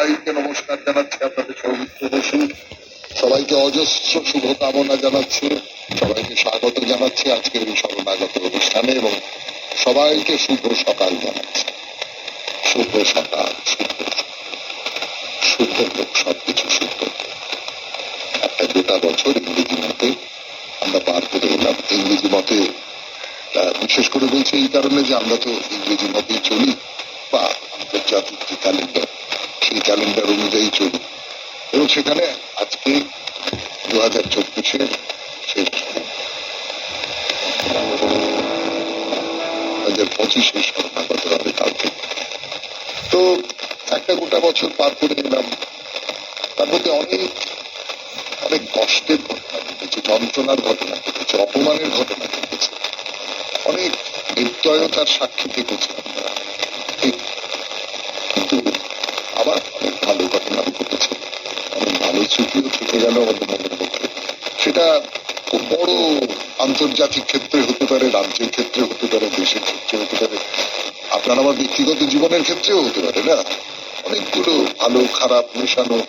সবাইকে নমস্কার জানাচ্ছি, আপনাদের সৌমিত্র বসু। সবাইকে অজস্র শুভকামনা জানাচ্ছি, সবাইকে স্বাগত জানাচ্ছি আজকের এই শরণাগত অনুষ্ঠানে এবং সবাইকে শুভ সকাল জানাচ্ছি। শুভ সকাল, শুভ হোক, সবকিছু শুভ। একটা গোটা বছর ইংরেজি মতে আমরা পার করে এলাম। ইংরেজি মতে বিশেষ করে বলছি এই কারণে যে আমরা তো ইংরেজি মতেই চলি, বা আন্তর্জাতিক যে ক্যালেন্ডার সেই ক্যালেন্ডার অনুযায়ী চলি, এবং সেখানে আজকে 2024-এর শেষ, 2025-এর শরণাগত হবে কালকে। তো একটা গোটা বছর পার করে এলাম, তার মধ্যে অনেক অনেক কষ্টের ঘটনা ঘটেছে, যন্ত্রণার ঘটনা ঘটেছে, অপমানের ঘটনা ঘটেছে, অনেক নির্দয়তার সাক্ষী থেকেছে আমরা, ঠিক। কিন্তু আবার অনেক ভালো ঘটনা ঘটেছে, অনেক ভালো স্মৃতিও থেকে গেল আমাদের মনের মধ্যে। সেটা খুব বড় আন্তর্জাতিক ক্ষেত্রে হতে পারে, রাজ্যের ক্ষেত্রে হতে পারে, দেশের ক্ষেত্রে হতে পারে, আপনার আমার ব্যক্তিগত জীবনের ক্ষেত্রেও হতে পারে না। অনেকগুলো ভালো খারাপ মেশানো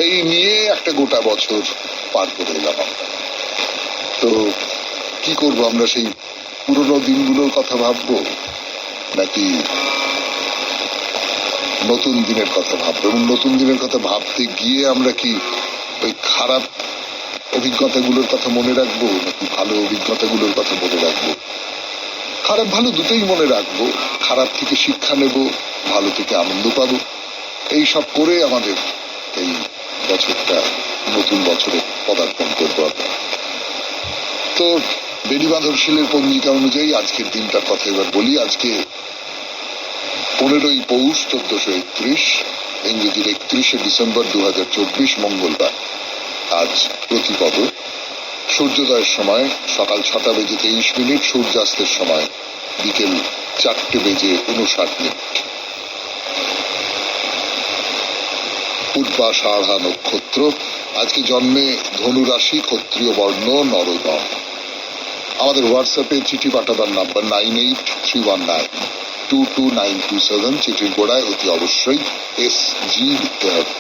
এই নিয়ে একটা গোটা বছর পার করে এলাম আমরা। তো কি করব আমরা? সেই পুরোনো দিনগুলোর কথা ভাববো নাকি নতুন দিনের কথা ভাববো? এবং নতুন দিনের কথা ভাবতে গিয়ে আমরা কি ওই খারাপ অভিজ্ঞতাগুলোর কথা মনে রাখবো নাকি ভালো অভিজ্ঞতাগুলোর কথা মনে রাখবো? খারাপ ভালো দুটোই মনে রাখবো, খারাপ থেকে শিক্ষা নেব, ভালো থেকে আনন্দ পাবো। এই সব করে আমাদের এই বছরটা, নতুন বছরে পদার্পণ করবো আমরা। তো বেণীবাঁধবশীলের পঞ্জিকা অনুযায়ী আজকের দিনটার কথা এবার বলি। আজকে 15ই পৌষ 1431, ইংরেজির 31শে ডিসেম্বর 2024, মঙ্গলবার। আজ প্রতিপদ। সূর্যোদয়ের সময় সকাল 6টা বেজে 23 মিনিট, সূর্যাস্তের সময় বিকেল 4টে বেজে 59 মিনিট। পূর্বাষাঢ়া নক্ষত্র। আজকে জন্মে ধনু রাশি, ক্ষত্রিয় বর্ণ, নরদম। আমাদের হোয়াটসঅ্যাপে চিঠি পাঠাবার নাম্বার 9831922927। চিঠির গোড়ায় অতি অবশ্যই SG লিখতে হবে।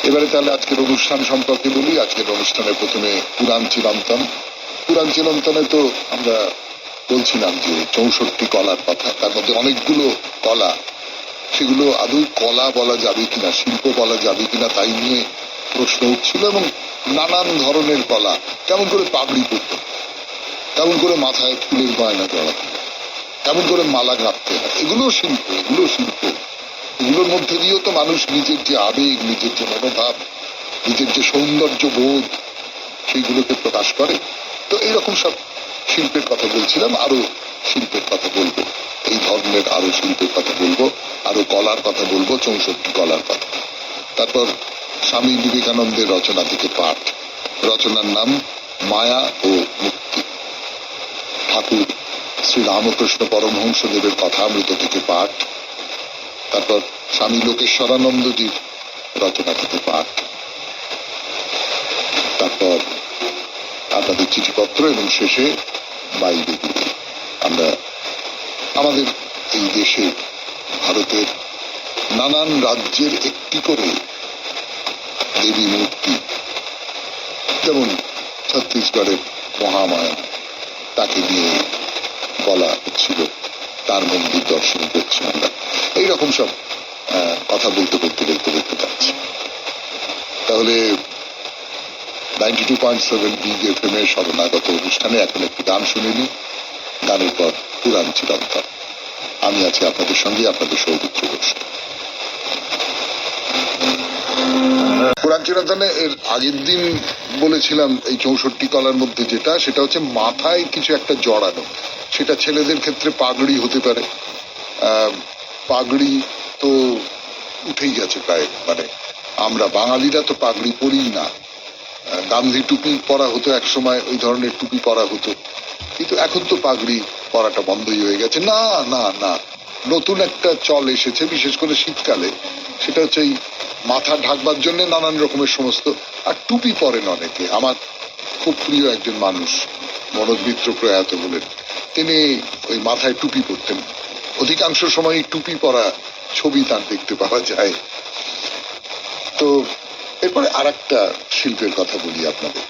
এবারে তাহলে আজকের অনুষ্ঠান সম্পর্কে বলি। আজকের অনুষ্ঠানের প্রথমে পুরাণ চিরন্তন। পুরাণ চিরন্তনে তো আমরা বলছিলাম যে 64 কলার কথা, তার মধ্যে অনেকগুলো কলা, সেগুলো আদৌ কলা বলা যাবে কিনা, শিল্প বলা যাবে কিনা তাই নিয়ে প্রশ্ন উঠছিল। এবং নানান ধরনের কলা, কেমন করে পাগড়ি পরতে, কেমন করে মাথায় ফুলের গয়না জড়াতে, কেমন করে মালা গাঁথতে হয়, এগুলো শিল্প, এগুলো শিল্প। এগুলোর মধ্যে দিয়েও তো মানুষ নিজের যে আবেগ, নিজের যে মনোভাব, নিজের যে সৌন্দর্য বোধ, সেইগুলোকে প্রকাশ করে। তো এইরকম সব শিল্পের কথা বলছিলাম, আরো শিল্পের কথা বলবো, এই ধরনের আরো শিল্পের কথা বলবো, আরো কলার কথা বলবো, 64 কলার কথা। তারপর স্বামী বিবেকানন্দের রচনা থেকে পাঠ। রচনার নাম মায়া ও মুক্তি। ঠাকুর শ্রী রামকৃষ্ণ পরমহংসদেবের কথামৃত থেকে পাঠ। তারপর স্বামী লোকেশ্বরানন্দজির রচনা থেকে পাঠ। তারপর আপনাদের চিঠিপত্র এবং শেষে বাইরে দিয়ে আমরা আমাদের এই দেশে, ভারতের নানান রাজ্যের একটি করে দেবী মূর্তি, যেমন ছত্তিশগড়ের মহামায়া, তাকে নিয়ে বলা হচ্ছিল, তার মন্দির দর্শন করছি আমরা। এইরকম সব কথা বলতে বলতে দেখতে দেখতে যাচ্ছি। তাহলে 92.7 BFM এর শরণাগত অনুষ্ঠানে এখন একটি গান শুনিনি, গানের পর পুরাণ চিরন্তন। আমি আছি আপনাদের সঙ্গে, আপনাদের সৌমিত্র বসু। পুরাণ চিরন্তনে এর আগের দিন বলেছিলাম এই 64 কলার মধ্যে যেটা, সেটা হচ্ছে মাথায় কিছু একটা জড়ানো। সেটা ছেলেদের ক্ষেত্রে পাগড়ি হতে পারে। পাগড়ি তো উঠেই গেছে প্রায়, মানে আমরা বাঙালিরা তো পাগড়ি পরি না। গান্ধী টুপি পরা হতো এক সময়, ওই ধরনের টুপি পরা হতো, কিন্তু এখন তো পাগড়ি পরাটা বন্ধই হয়ে গেছে। না না না, নতুন একটা চল এসেছে, বিশেষ করে শীতকালে। সেটা হচ্ছে এই মাথা ঢাকবার জন্য নানান রকমের সমস্ত, আর টুপি পরেন অনেকে। আমার খুব প্রিয় একজন মানুষ, মনোজ মিত্র প্রয়াত হলেন, তিনি ওই মাথায় টুপি পরতেন। অধিকাংশ সময় টুপি পরা ছবি তার দেখতে পাওয়া যায়। তো এরপরে আর একটা শিল্পের কথা বলি আপনাদের।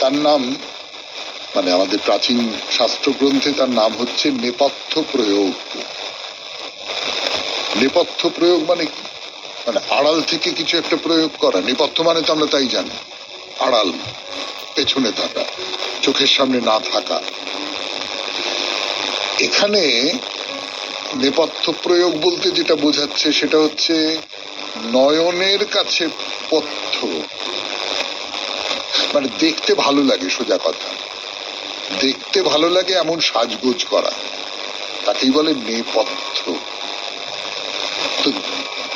তার নাম, মানে আমাদের প্রাচীন শাস্ত্রগ্রন্থে তার নাম হচ্ছে নেপথ্য প্রয়োগ। নেপথ্য প্রয়োগ মানে কি? মানে আড়াল থেকে কিছু একটা প্রয়োগ করা। নেপথ্য মানে তো আমরা তাই জানি, আড়াল, পেছনে থাকা, চোখের সামনে না থাকা। এখানে নেপথ্য প্রয়োগ বলতে যেটা বোঝাচ্ছে সেটা হচ্ছে নয়নের কাছে পথ্য, মানে দেখতে ভালো লাগে, সোজা কথা, দেখতে ভালো লাগে এমন সাজগোজ করা, তাকেই বলে নেপথ্য। তো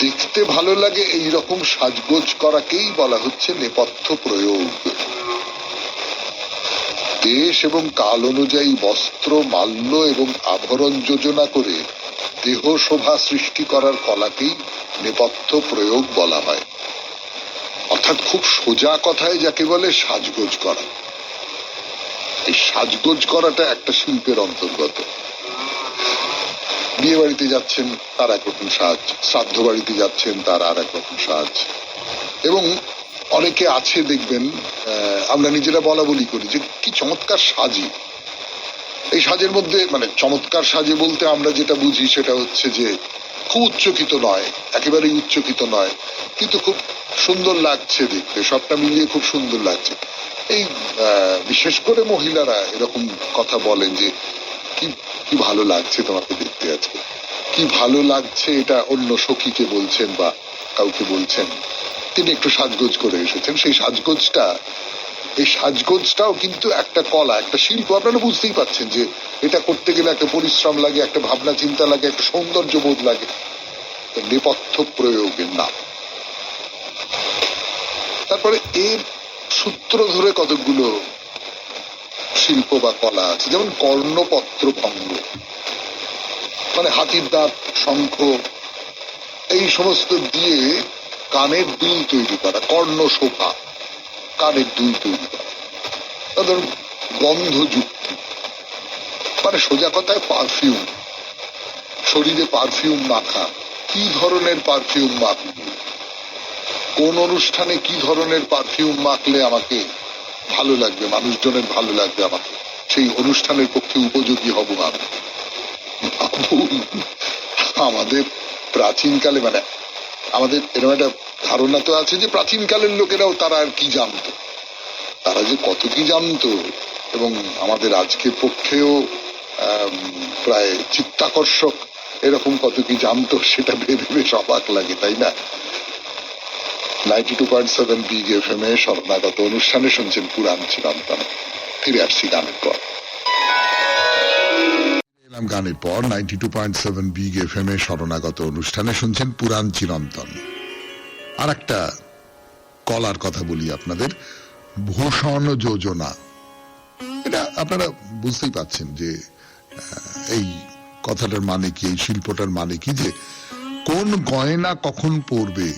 দেখতে ভালো লাগে এই রকম সাজগোজ করাকেই বলা হচ্ছে নেপথ্য প্রয়োগ। দেশ এবং কাল অনুযায়ী বস্ত্র, মাল্য এবং আভরণ যোজনা করে দেহ শোভা সৃষ্টি করার কলাকেই নেপথ্য প্রয়োগ বলা হয়। অর্থাৎ খুব সোজা কথায় যাকে বলে সাজগোজ করা। এই সাজগোজ করাটা একটা শিল্পের অন্তর্গত। বিয়ে বাড়িতে যাচ্ছেন তার একরকম সাজ, শ্রাদ্ধ বাড়িতে যাচ্ছেন তার আর একরকম সাজ। এবং অনেকে আছে দেখবেন, আমরা নিজেরা বলা বলি করি যে কি চমৎকার সাজি। এই সাজের মধ্যে মানে চমৎকার সাজে বলতে আমরা যেটা বুঝি সেটা হচ্ছে যে খুব উচ্চকিত নয়, একেবারেই উচ্চকিত নয়, কিন্তু খুব সুন্দর লাগছে দেখতে, সবটা মিলিয়ে খুব সুন্দর লাগছে। এই বিশেষ করে মহিলারা এরকম কথা বলেন যে কি কি ভালো লাগছে তোমাকে দেখতে আজকে, কি ভালো লাগছে। এটা অন্য সখীকে বলছেন বা কাউকে বলছেন, তিনি একটু সাজগোজ করে এসেছেন। সেই সাজগোজটা, এই সাজগোজটাও কিন্তু একটা কলা, একটা শিল্প। আপনারা বুঝতেই পারছেন যে এটা করতে গেলে একটা পরিশ্রম লাগে, একটা ভাবনা চিন্তা লাগে, একটা সৌন্দর্য বোধ লাগে। নেপথ্য প্রয়োগের নাম। তারপরে এর সূত্র ধরে কতগুলো শিল্প বা কলা আছে, যেমন কর্ণপত্র ভঙ্গ, মানে হাতির দাঁত, শঙ্খ, এই সমস্ত দিয়ে কানের দুল তৈরি করা, কর্ণ শোভা, কানের দুল তৈরি করা। ধরুন গন্ধ যুক্তি, মানে সোজা কথায় পারফিউম, শরীরে পারফিউম মাখা। কি ধরনের পারফিউম মাখবো, কোন অনুষ্ঠানে কি ধরনের পারফিউম মাখলে আমাকে ভালো লাগবে, মানুষজনের ভালো লাগবে, আমাকে সেই অনুষ্ঠানের পক্ষে উপযোগী হব আমি। আমাদের প্রাচীনকালে, মানে আমাদের এরকম একটা ধারণা তো আছে যে প্রাচীনকালের লোকেরাও তারা আর কি জানতো, তারা যে কত কি জানতো, এবং আমাদের আজকের পক্ষেও প্রায় চিত্তাকর্ষক এরকম কত কি জানতো, সেটা ভেবে বেশ অবাক লাগে, তাই না? 92.7 বিগ এফএম এ শরণাগত অনুষ্ঠানে শুনছেন পুরাণ চিরন্তন। ফিরে আসছি গানের পর। গানের পর 92.7 বিগ এফএম এ শরণাগত অনুষ্ঠানে শুনছেন পুরাণ চিরন্তন। আর একটা কলার কথা বলি আপনাদের, ভূষণ যোজনা। এটা আপনারা বুঝতেই পাচ্ছেন যে এই কথাটার মানে কি, এই শিল্পটার মানে কি, যে কোন গয়না কখন পরবে,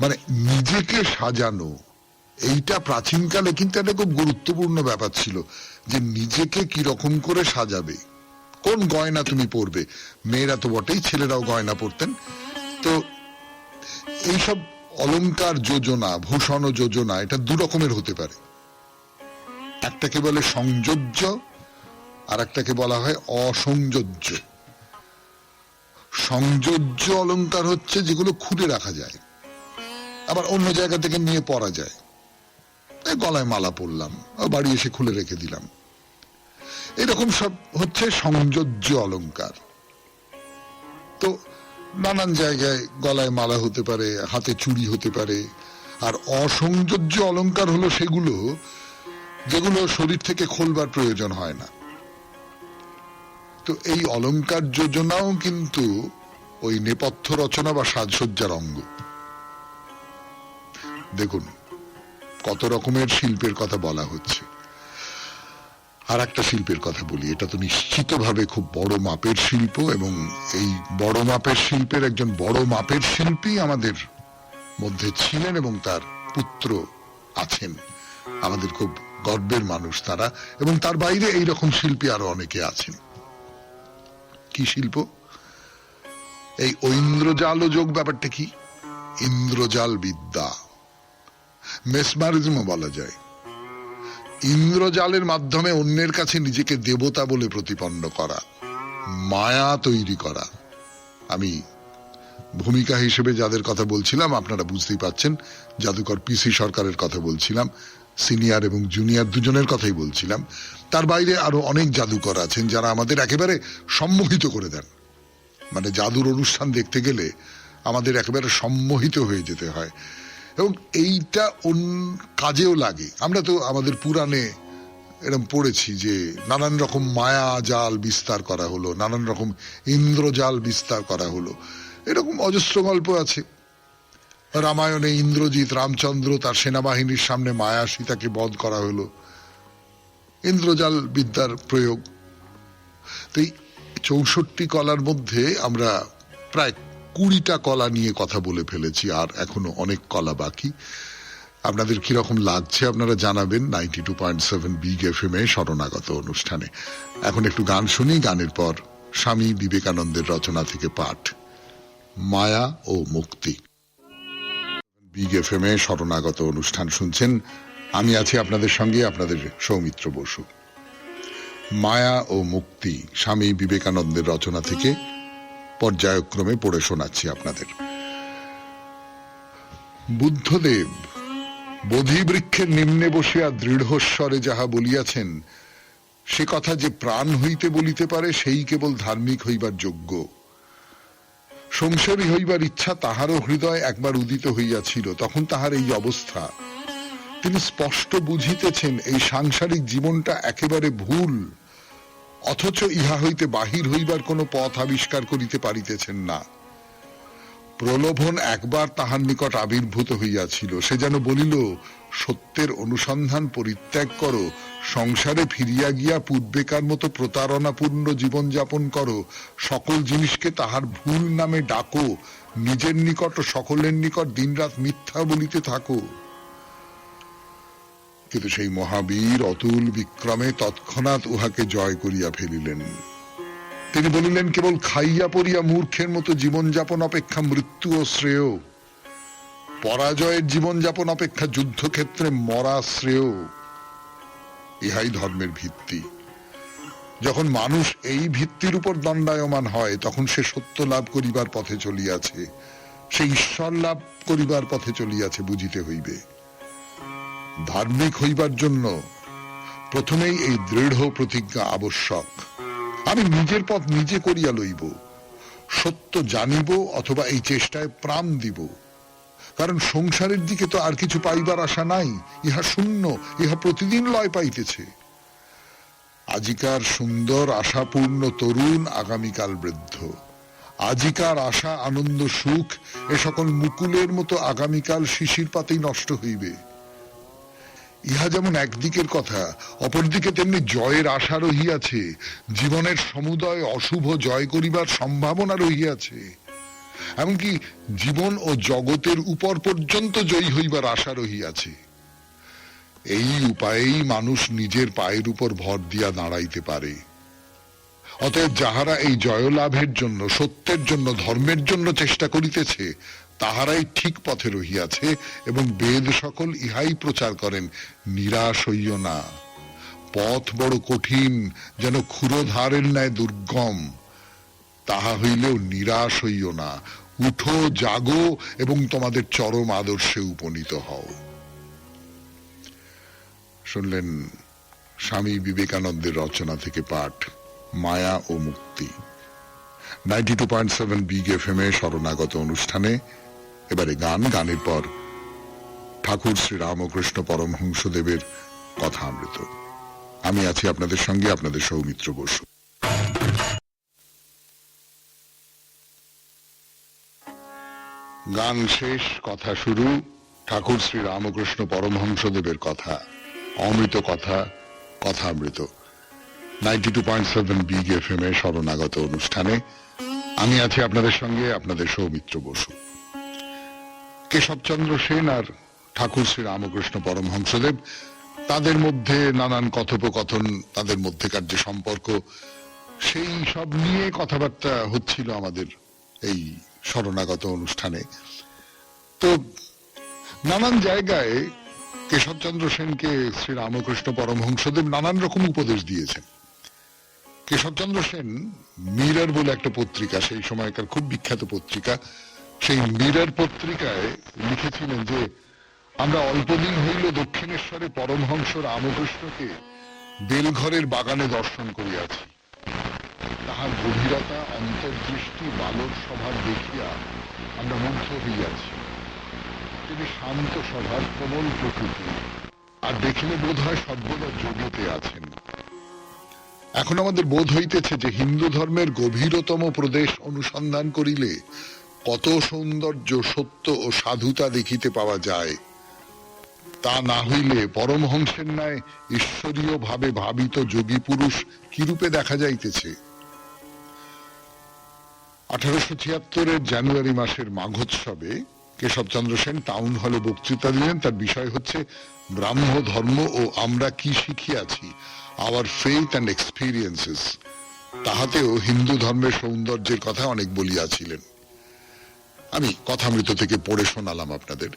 মানে নিজেকে সাজানো। এইটা প্রাচীনকালে কিন্তু একটা খুব গুরুত্বপূর্ণ ব্যাপার ছিল, যে নিজেকে কিরকম করে সাজাবে, কোন গয়না তুমি পরবে। মেয়েরা তো বটেই, ছেলেরাও গয়না পরতেন। তো এইসব অলংকার যোজনা, ভূষণ যোজনা, এটা দু রকমের হতে পারে। একটাকে বলে সংযোজ্য, আর একটাকে বলা হয় অসংযোজ্য। সংযোজ্য অলংকার হচ্ছে যেগুলো খুলে রাখা যায়, আবার অন্য জায়গা থেকে নিয়ে পরা যায়। গলায় মালা পরলাম, বাড়ি এসে খুলে রেখে দিলাম, এরকম সব হচ্ছে সংযোজ্য অলংকার। তো নানান জায়গায় গলায় মালা হতে পারে, হাতে চুড়ি হতে পারে। আর অসংযোজ্য অলংকার হলো সেগুলো যেগুলো শরীর থেকে খোলবার প্রয়োজন হয় না। তো এই অলংকার যোজনাও কিন্তু ওই নেপথ্য রচনা বা সাজসজ্জার অঙ্গ। দেখুন কত রকমের শিল্পের কথা বলা হচ্ছে। আর একটা শিল্পের কথা বলি, এটা তো নিশ্চিতভাবে খুব বড় মাপের শিল্প, এবং এই বড় মাপের শিল্পের একজন বড় মাপের শিল্পী আমাদের মধ্যে ছিলেন, এবং তার পুত্র আছেন, আমাদের খুব গর্বের মানুষ তারা। এবং তার বাইরে এইরকম শিল্পী আরো অনেকে আছেন। কি শিল্প? এই ঐন্দ্রজাল যোগ ব্যাপারটা কি? ইন্দ্রজাল বিদ্যা, মেসমারিজমও বলা যায়। ইন্দ্রজালের মাধ্যমে অন্যের কাছে নিজেকে দেবতা বলে প্রতিপন্ন করা, মায়া তৈরি করা। আমি ভূমিকা হিসেবে যাদের কথা বলছিলাম আপনারা বুঝতেই পাচ্ছেন, জাদুকর পিসি সরকারের কথা বলছিলাম, সিনিয়র এবং জুনিয়র দুজনের কথাই বলছিলাম। তার বাইরে আরো অনেক জাদুকর আছেন যারা আমাদের একেবারে সম্মোহিত করে দেন। মানে জাদুর অনুষ্ঠান দেখতে গেলে আমাদের একেবারে সম্মোহিত হয়ে যেতে হয়, এবং এইটা কাজেও লাগে। আমরা তো আমাদের পুরাণে এরকম পড়েছি যে নানান রকম মায়া জাল বিস্তার করা হলো, নানান রকম ইন্দ্রজাল বিস্তার করা হলো। এরকম অজস্র গল্প আছে। রামায়ণে ইন্দ্রজিৎ রামচন্দ্র তার সেনাবাহিনীর সামনে মায়া সীতাকে বধ করা হলো, ইন্দ্রজাল বিদ্যার প্রয়োগ। তো এই 64 কলার মধ্যে আমরা প্রায় 20টা কলা নিয়ে কথা বলে ফেলেছি, আর এখনো অনেক কলা বাকি। আপনাদের কিরকম লাগছে আপনারা জানাবেন 92.7 বিগ এফএম এ শরণাগত অনুষ্ঠানে। এখন একটু গান শুনি, গানের পর স্বামী বিবেকানন্দের রচনা থেকে পাঠ, মায়া ও মুক্তি। বিগ এফএম এ শরণাগত অনুষ্ঠান শুনছেন, আমি আছি আপনাদের সঙ্গে, আপনাদের সৌমিত্র বসু। মায়া ও মুক্তি স্বামী বিবেকানন্দের রচনা থেকে পর্যায়ক্রমে পড়ে শোনাচ্ছি আপনাদের। বুদ্ধদেব বোধি বৃক্ষের নিম্নে বসিয়া দৃঢ়স্বরে যাহা বলিয়াছেন, সে কথা যে প্রাণ হইতে বলিতে পারে সেই কেবল ধার্মিক হইবার যোগ্য। সংসারী হইবার ইচ্ছা তাহারও হৃদয় একবার উদিত হইয়াছিল, তখন তাহার এই অবস্থা। তিনি স্পষ্ট বুঝিতেছেন এই সাংসারিক জীবনটা একেবারে ভুল, অথচ ইহা হইতে বাহির হইবার কোনো পথ আবিষ্কার করিতে পারিতেছেন না। প্রলোভন একবার তাহার নিকট আবির্ভূত হইয়াছিল, সে যেন বলিল, সত্যের অনুসন্ধান পরিত্যাগ করো, সংসারে ফিরিয়া গিয়া পূর্বেকার মতো প্রতারণাপূর্ণ জীবনযাপন করো, সকল জিনিসকে তাহার ভুল নামে ডাকো, নিজের নিকট ও সকলের নিকট দিনরাত মিথ্যা বলিতে থাকো। কিন্তু সেই মহাবীর অতুল বিক্রমে তৎক্ষণাৎ উহাকে জয় করিয়া ফেলিলেন। তিনি বলিলেন, কেবল খাইয়া পড়িয়া মূর্খের মতো জীবনযাপন অপেক্ষা মৃত্যু ও শ্রেয়। পরাজয়ের জীবনযাপন অপেক্ষা যুদ্ধক্ষেত্রে মরা শ্রেয়। ইহাই ধর্মের ভিত্তি। যখন মানুষ এই ভিত্তির উপর দণ্ডায়মান হয়, তখন সে সত্য লাভ করিবার পথে চলিয়াছে, সে ঈশ্বর লাভ করিবার পথে চলিয়াছে বুঝিতে হইবে। ধার্মিক হইবার জন্য প্রথমেই এই দৃঢ় প্রতিজ্ঞা আবশ্যক। আমি নিজের পথ নিজে করিয়া লইব, সত্য জানিব অথবা এই চেষ্টায় প্রাণ দিব। কারণ সংসারের দিকে তো আর কিছু পাইবার আশা নাই, ইহা শূন্য, ইহা প্রতিদিন লয় পাইতেছে। আজিকার সুন্দর আশাপূর্ণ তরুণ, আগামীকাল বৃদ্ধ। আজিকার আশা আনন্দ সুখ এ সকল মুকুলের মতো আগামীকাল শিশির পাতেই নষ্ট হইবে। ইহা যেমন একদিকের কথা, অপরদিকে তেমনি জয়ের আশা রহিয়াছে। জীবনের সমুদয় অশুভ জয় করিবার সম্ভাবনা রহিয়াছে। এমনকি জীবন ও জগতের উপর পর্যন্ত জয়ী হইবার আশা রহিয়াছে। এই উপায়েই মানুষ নিজের পায়ের উপর ভর দিয়া দাঁড়াইতে পারে। অতএব যাহারা এই জয়লাভের জন্য, সত্যের জন্য, ধর্মের জন্য চেষ্টা করিতেছে, তাহারাই ঠিক পথে রহিয়াছে, এবং বেদ সকল ইহাই প্রচার করেন, নিরাশ হইও না। পথ বড় কঠিন, যেন ক্ষুরধারের ন্যায় দুর্গম, তাহা হইলেও নিরাশ হইও না। উঠো, জাগো এবং তোমাদের চরম আদর্শে উপনীত হও। শুনলেন স্বামী বিবেকানন্দের রচনা থেকে পাঠ, মায়া ও মুক্তি। 92.7 বিগ এফএম এ শরণাগত অনুষ্ঠানে এবারে গান, গানের পর ঠাকুর শ্রী রামকৃষ্ণ পরমহংসদেবের কথা অমৃত। আমি আছি আপনাদের সঙ্গে, আপনাদের সৌমিত্র বসু। গান শেষ, কথা শুরু। ঠাকুর শ্রী রামকৃষ্ণ পরমহংসদেবের কথা, অমৃত কথা, কথা অমৃত। 92.7 বিগ এফএম এ শরণাগত অনুষ্ঠানে আমি আছি আপনাদের সঙ্গে, আপনাদের সৌমিত্র বসু। কেশবচন্দ্র সেন আর ঠাকুর শ্রী রামকৃষ্ণ পরমহংসদেব, তাদের মধ্যে নানান কথোপকথন, তাদের মধ্যেকার যে সম্পর্ক, সেই সব নিয়ে কথাবার্তা হচ্ছিল আমাদের এই শরণাগত অনুষ্ঠানে। তো নানান জায়গায় কেশবচন্দ্র সেনকে শ্রী রামকৃষ্ণ পরমহংসদেব নানান রকম উপদেশ দিয়েছেন। কেশবচন্দ্র সেন মিরর বলে একটা পত্রিকা, সেই সময়কার খুব বিখ্যাত পত্রিকা, সেই মিরর পত্রিকায় লিখেছিলেন যে আমরা অল্পদিন হইল দক্ষিণেশ্বরে পরমহংস রামকৃষ্ণকে বেলঘরের বাগানে দর্শন করিয়াছি। তাহার গভীরতা, অন্তর্দৃষ্টি, বালক স্বভাব দেখিয়া আমরা মুগ্ধ হইয়াছি। তিনি শান্ত স্বভাব, কোমল প্রকৃতি, আর দেখিলে বোধ হয় সর্বদা যোগেতে আছেন। এখন আমাদের বোধ হইতেছে যে হিন্দু ধর্মের গভীরতম প্রদেশ অনুসন্ধান করিলে কত সৌন্দর্য, সত্য ও সাধুতা দেখিতে পাওয়া যায়। তা না হইলে পরমহংসের ন্যায় ঈশ্বরীয় ভাবে ভাবিত যোগী পুরুষ কিরূপে দেখা যাইতেছে। 1876 জানুয়ারি মাসের মাঘোৎসবে কেশবচন্দ্র সেন টাউন হলে বক্তৃতা দিলেন। তার বিষয় হচ্ছে ব্রাহ্ম ধর্ম ও আমরা কি শিখিয়াছি, আওয়ার ফেইথ অ্যান্ড এক্সপিরিয়েন্সেস। তাহাতেও হিন্দু ধর্মের সৌন্দর্যের কথা অনেক বলিয়াছিলেন। আমি কথামৃত থেকে পড়ে শোনালাম আপনাদের।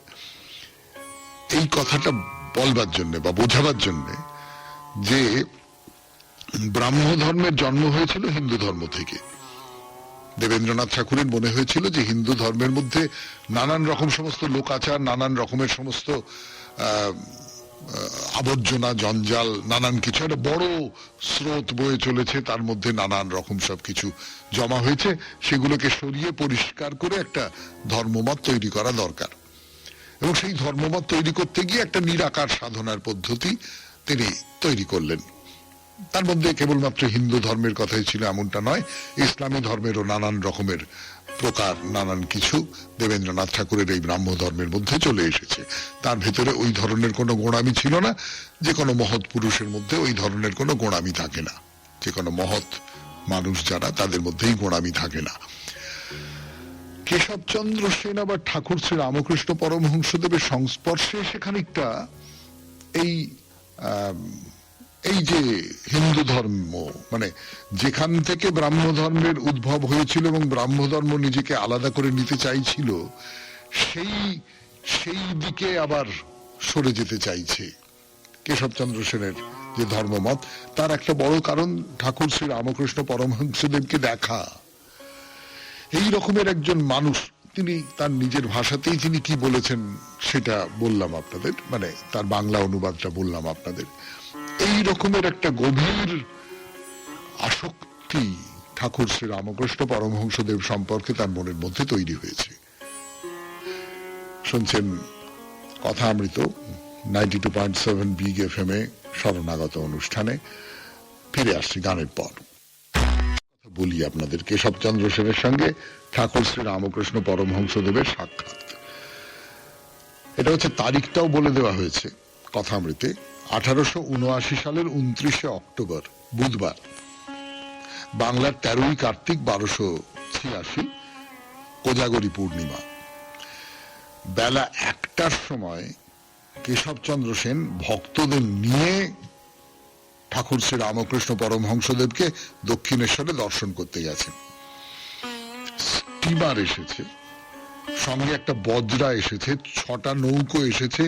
এই কথাটা বলবার জন্য বা বোঝাবার জন্য যে ব্রাহ্ম ধর্মের জন্ম হয়েছিল হিন্দু ধর্ম থেকে। দেবেন্দ্রনাথ ঠাকুরের মনে হয়েছিল যে হিন্দু ধর্মের মধ্যে নানান রকম সমস্ত লোকাচার, নানান রকমের সমস্ত আবর্জনা, জঞ্জাল, নানান কিছু একটা বড় স্রোত বয়ে চলেছে, তার মধ্যে নানান রকম সবকিছু জমা হয়েছে, সেগুলোকে সরিয়ে পরিষ্কার করে একটা ধর্মমত তৈরি করা দরকার। এবং সেই ধর্মমত তৈরি করতে গিয়ে একটা নিরাকার সাধনার পদ্ধতি তিনি তৈরি করলেন। তার মধ্যে কেবলমাত্র হিন্দু ধর্মের কথাই ছিল এমনটা নয়, ইসলামী ধর্মেরও নানান রকমের প্রকার, নানান কিছু দেবেন্দ্রনাথ ঠাকুরের এই ব্রাহ্ম ধর্মের মধ্যে চলে এসেছে। তার ভেতরে ওই ধরনের কোনো গোঁড়ামি ছিল না। যে কোনো মহৎ পুরুষের মধ্যে ওই ধরনের কোনো গোঁড়ামি থাকে না। যে কোনো মহৎ মানুষ যারা, তাদের মধ্যেই গোঁড়ামি থাকে না। কেশবচন্দ্র সেন আবার ঠাকুর শ্রী রামকৃষ্ণ পরমহংসদেবের সংস্পর্শে এসে খানিকটা এই যে হিন্দু ধর্ম, মানে যেখান থেকে ব্রাহ্ম ধর্মের উদ্ভব হয়েছিল এবং ব্রাহ্ম ধর্ম নিজেকে আলাদা করে নিতে চাইছিল, সেই দিকে আবার সরে যেতে চাইছে কেশবচন্দ্র সেনের যে ধর্মমত। তার একটা বড় কারণ ঠাকুর শ্রী রামকৃষ্ণ পরমহংসদেবকে দেখা। এই রকমের একজন মানুষ, তিনি তার নিজের ভাষাতেই তিনি কি বলেছেন সেটা বললাম আপনাদের, মানে তার বাংলা অনুবাদটা বললাম আপনাদের। এই রকমের একটা গভীর আসক্তি ঠাকুর শ্রী রামকৃষ্ণ পরমহংসদেব সম্পর্কে তার মনের মধ্যে তৈরি হয়েছে। শুনছেন কথামৃত 92.7 বিগ এফএম এ শরণাগত অনুষ্ঠানে। ফিরে আসছি গানের পর। বলি আপনাদের কেশবচন্দ্র সেনের সঙ্গে ঠাকুর শ্রী রামকৃষ্ণ পরমহংসদেবের সাক্ষাৎ। এটা হচ্ছে, তারিখটাও বলে দেওয়া হয়েছে কথামৃতে, 1879 সালের 29 অক্টোবর বুধবার, বাংলার 13ই কার্তিক 1286, কোজাগরী পূর্ণিমা। বেলা 1টার সময় কেশবচন্দ্র সেন ভক্তদের নিয়ে ঠাকুর শ্রী রামকৃষ্ণ পরমহংসদেবকে দক্ষিণেশ্বরে দর্শন করতে গেছেন। স্টিমার এসেছে, সঙ্গে একটা বজরা এসেছে, 6টা নৌকো এসেছে,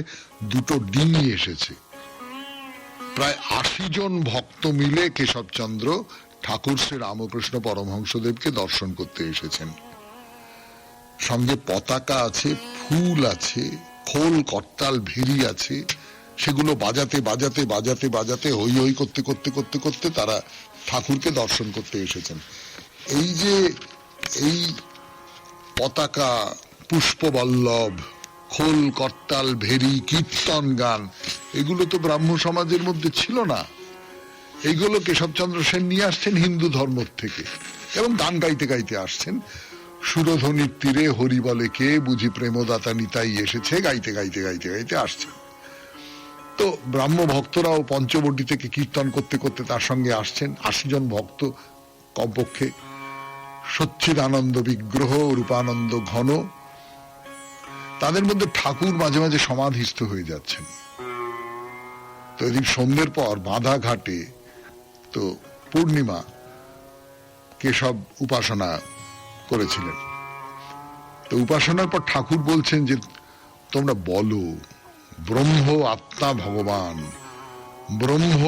2টো ডিঙি এসেছে। প্রায় 80 জন ভক্ত মিলে কেশবচন্দ্র ঠাকুর শ্রী রামকৃষ্ণ পরমহংসদেবকে দর্শন করতে এসেছেন। সঙ্গে পতাকা আছে, ফুল আছে, খোল করতাল ভেরি আছে। সেগুলো বাজাতে বাজাতে বাজাতে বাজাতে হই হই করতে করতে করতে করতে তারা ঠাকুরকে দর্শন করতে এসেছেন। এই যে এই পতাকা, পুষ্পবল্লভ, খোল করতাল ভেরি, কীর্তন গান, এগুলো তো ব্রাহ্ম সমাজের মধ্যে ছিল না। এইগুলো কেশবচন্দ্র সেন নিয়ে আসছেন হিন্দু ধর্ম থেকে, এবং গান গাইতে গাইতে আসছেন। সুরধ্বনির তীরে হরি বলে কে, বুঝি প্রেমদাতা নিতাই এসেছে, গাইতে গাইতে গাইতে গাইতে আসছেন। তো ব্রাহ্ম ভক্তরাও পঞ্চবটি থেকে কীর্তন করতে করতে তার সঙ্গে আসছেন। 80 জন ভক্ত কমপক্ষে। সচ্চিদানন্দ বিগ্রহ, রূপানন্দ ঘন। তাদের মধ্যে ঠাকুর মাঝে মাঝে সমাধিস্থ হয়ে যাচ্ছেন। তো এদিন সন্ধ্যের পর বাঁধা ঘাটে, তো পূর্ণিমা, কেশব উপাসনা করেছিলেন। তো উপাসনার পর ঠাকুর বলছেন যে তোমরা বলো ব্রহ্ম আত্মা ভগবান, ব্রহ্ম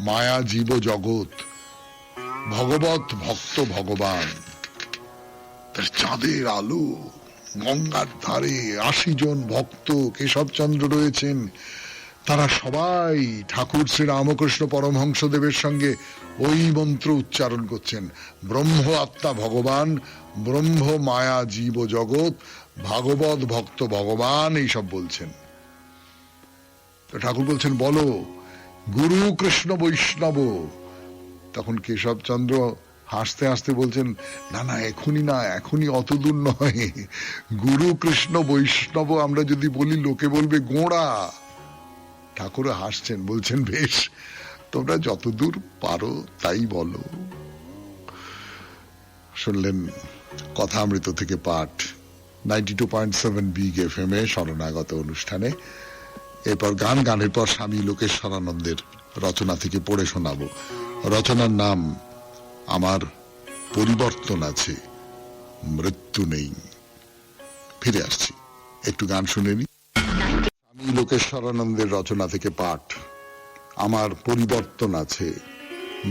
মায়া জীব জগৎ, ভগবত ভক্ত ভগবান। চাঁদের আলো, গঙ্গার ধারে ৮০ জন ভক্ত কেশবচন্দ্র রয়েছেন, তারা সবাই ঠাকুর শ্রী রামকৃষ্ণ পরমহংসদেবের সঙ্গে ওই মন্ত্র উচ্চারণ করছেন, ব্রহ্ম আত্মা ভগবান, ব্রহ্ম মায়া জীব জগৎ, ভাগবত ভক্ত ভগবান, এইসব বলছেন। তো ঠাকুর বলছেন বলো গুরু কৃষ্ণ বৈষ্ণব। তখন কেশবচন্দ্র হাসতে হাসতে বলছেন না না, এখনই না, এখনই অত দূর নয়। গুরু কৃষ্ণ বৈষ্ণব আমরা যদি বলি লোকে বলবে গোঁড়া। ঠাকুর হাসছেন, বলছেন বেশ, তোমরা যতদূর পারো তাই বলো। শুনলেন কথা অমৃত থেকে পাঠ 92.7 বিগ FM এ শরণাগত অনুষ্ঠানে। এরপর গানের পর স্বামী লোকেশ্বরানন্দের রচনা থেকে পড়ে শোনাবো। রচনার নাম আমার পরিবর্তন আছে, মৃত্যু নেই। ফিরে আসছি, একটু গান শুনে নি। স্বামী লোকেশ্বরানন্দের রচনা থেকে পাঠ আমার পরিবর্তন আছে,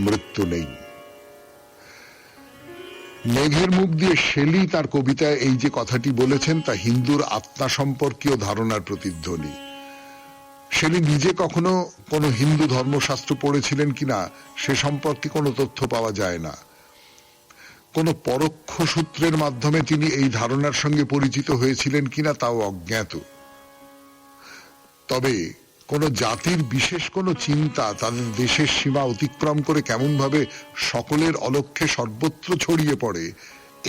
মৃত্যু নেই। মেঘের মুখ দিয়ে শেলি তার কবিতায় এই যে কথাটি বলেছেন তা হিন্দুর আত্মা সম্পর্কীয় ধারণার প্রতিধ্বনি। শেলি নিজে কখনো কোনো হিন্দু ধর্মশাস্ত্র পড়েছিলেন কিনা সে সম্পর্কে কোনো তথ্য পাওয়া যায় না। কোনো পরোক্ষ সূত্রের মাধ্যমে তিনি এই ধারণার সঙ্গে পরিচিত হয়েছিলেন কিনা তাও অজ্ঞাত। তবে কোন জাতির বিশেষ কোনো চিন্তা তাদের দেশের সীমা অতিক্রম করে কেমন ভাবে সকলের অলক্ষ্যে সর্বত্র ছড়িয়ে পড়ে,